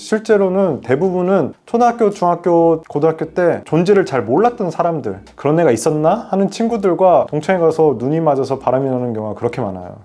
실제로는 대부분은 초등학교, 중학교, 고등학교 때 존재를 잘 몰랐던 사람들, 그런 애가 있었나 하는 친구들과 동창회 가서 눈이 맞아서 바람이 나는 경우가 그렇게 많아요.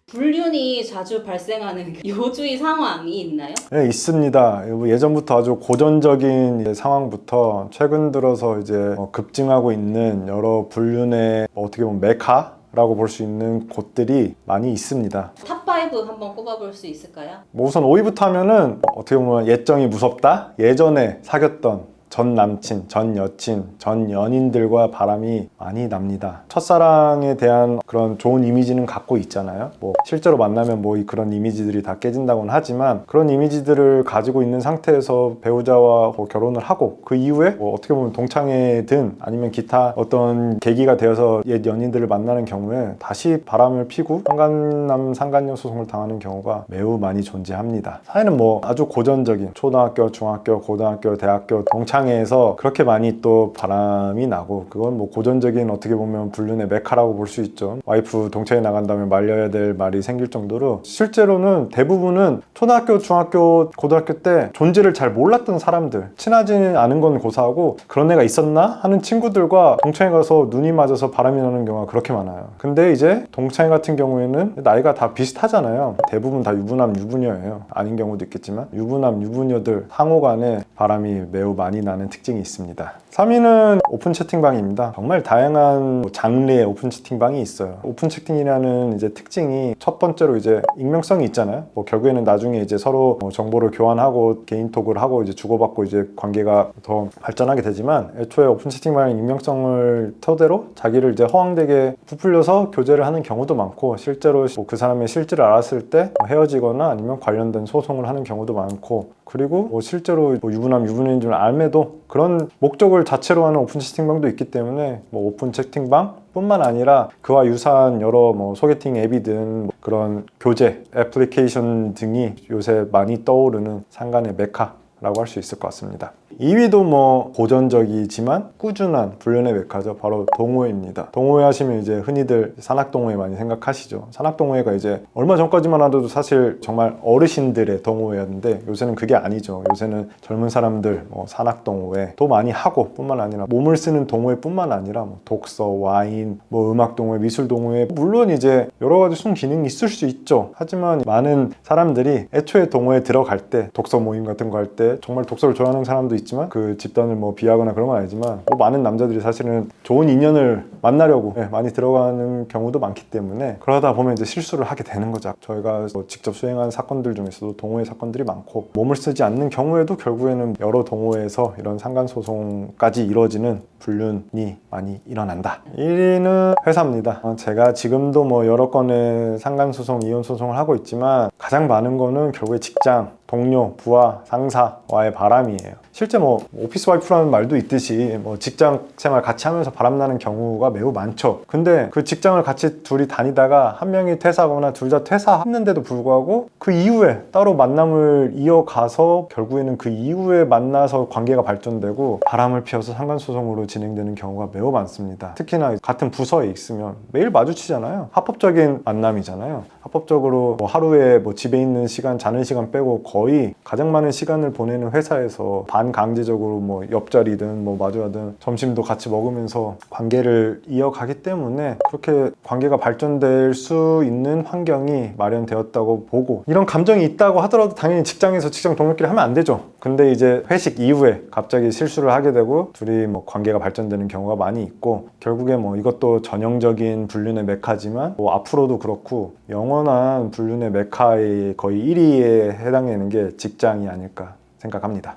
불륜이 자주 발생하는 요주의 상황이 있나요? 네, 있습니다. 예전부터 아주 고전적인 상황부터 최근 들어서 이제 급증하고 있는 여러 불륜의 어떻게 보면 메카라고 볼 수 있는 곳들이 많이 있습니다. 탑5 한번 꼽아볼 수 있을까요? 우선 5위부터 하면은 어떻게 보면 예정이 무섭다? 예전에 사귀었던 전 남친, 전 여친, 전 연인들과 바람이 많이 납니다. 첫사랑에 대한 그런 좋은 이미지는 갖고 있잖아요. 실제로 만나면 그런 이미지들이 다 깨진다고는 하지만 그런 이미지들을 가지고 있는 상태에서 배우자와 결혼을 하고 그 이후에 어떻게 보면 동창회든 아니면 기타 어떤 계기가 되어서 옛 연인들을 만나는 경우에 다시 바람을 피고 상간남, 상간녀 소송을 당하는 경우가 매우 많이 존재합니다. 사회는 아주 고전적인 초등학교, 중학교, 고등학교, 대학교 동창회에서 그렇게 많이 또 바람이 나고 그건 고전적인 어떻게 보면 불륜의 메카라고 볼 수 있죠. 와이프 동창회 나간 다음에 말려야 될 말이 생길 정도로 실제로는 대부분은 초등학교, 중학교, 고등학교 때 존재를 잘 몰랐던 사람들, 친하지 않은 건 고사하고 그런 애가 있었나 하는 친구들과 동창회 가서 눈이 맞아서 바람이 나는 경우가 그렇게 많아요. 근데 이제 동창회 같은 경우에는 나이가 다 비슷하잖아요. 대부분 다 유부남, 유부녀예요. 아닌 경우도 있겠지만 유부남, 유부녀들 상호 간에 바람이 매우 많이 나는 특징이 있습니다. 3위는 오픈 채팅방입니다. 정말 다양한 장르의 오픈 채팅방이 있어요. 오픈 채팅이라는 이제 특징이 첫 번째로 이제 익명성이 있잖아요. 결국에는 나중에 이제 서로 정보를 교환하고 개인톡을 하고 이제 주고받고 이제 관계가 더 발전하게 되지만 애초에 오픈 채팅방의 익명성을 토대로 자기를 이제 허황되게 부풀려서 교제를 하는 경우도 많고 실제로 그 사람의 실질을 알았을 때 헤어지거나 아니면 관련된 소송을 하는 경우도 많고 그리고 실제로 유부남, 유부녀인 줄 알매도 그런 목적을 자체로 하는 오픈 채팅방도 있기 때문에 오픈 채팅방 뿐만 아니라 그와 유사한 여러 소개팅 앱이든 그런 교제 애플리케이션 등이 요새 많이 떠오르는 상간의 메카라고 할 수 있을 것 같습니다. 2위도 고전적이지만 꾸준한 불륜의 메카죠. 바로 동호회입니다. 동호회 하시면 이제 흔히들 산악동호회 많이 생각하시죠. 산악동호회가 이제 얼마 전까지만 하더라도 사실 정말 어르신들의 동호회였는데 요새는 그게 아니죠. 요새는 젊은 사람들 산악동호회도 많이 하고 뿐만 아니라 몸을 쓰는 동호회뿐만 아니라 독서, 와인, 음악동호회, 미술동호회 물론 이제 여러 가지 순기능이 있을 수 있죠. 하지만 많은 사람들이 애초에 동호회에 들어갈 때 독서 모임 같은 거 할 때 정말 독서를 좋아하는 사람도 있지만 그 집단을 비하거나 그런 건 아니지만 많은 남자들이 사실은 좋은 인연을 만나려고 많이 들어가는 경우도 많기 때문에 그러다 보면 이제 실수를 하게 되는 거죠. 저희가 직접 수행한 사건들 중에서도 동호회 사건들이 많고 몸을 쓰지 않는 경우에도 결국에는 여러 동호회에서 이런 상간소송까지 이루어지는 불륜이 많이 일어난다. 1위는 회사입니다. 제가 지금도 여러 건의 상간소송, 이혼소송을 하고 있지만 가장 많은 거는 결국에 직장, 동료, 부하, 상사와의 바람이에요. 실제 오피스 와이프라는 말도 있듯이 직장 생활 같이 하면서 바람나는 경우가 매우 많죠. 근데 그 직장을 같이 둘이 다니다가 한 명이 퇴사하거나 둘 다 퇴사했는데도 불구하고 그 이후에 따로 만남을 이어가서 결국에는 그 이후에 만나서 관계가 발전되고 바람을 피워서 상간소송으로 진행되는 경우가 매우 많습니다. 특히나 같은 부서에 있으면 매일 마주치잖아요. 합법적인 만남이잖아요. 합법적으로 하루에 집에 있는 시간, 자는 시간 빼고 거의 가장 많은 시간을 보내는 회사에서 반강제적으로 옆자리든 마주하든 점심도 같이 먹으면서 관계를 이어가기 때문에 그렇게 관계가 발전될 수 있는 환경이 마련되었다고 보고 이런 감정이 있다고 하더라도 당연히 직장에서 직장 동료끼리 하면 안 되죠. 근데 이제 회식 이후에 갑자기 실수를 하게 되고 둘이 관계가 발전되는 경우가 많이 있고 결국에 이것도 전형적인 불륜의 메카지만 앞으로도 그렇고 영원한 불륜의 메카의 거의 1위에 해당되는 게 직장이 아닐까 생각합니다.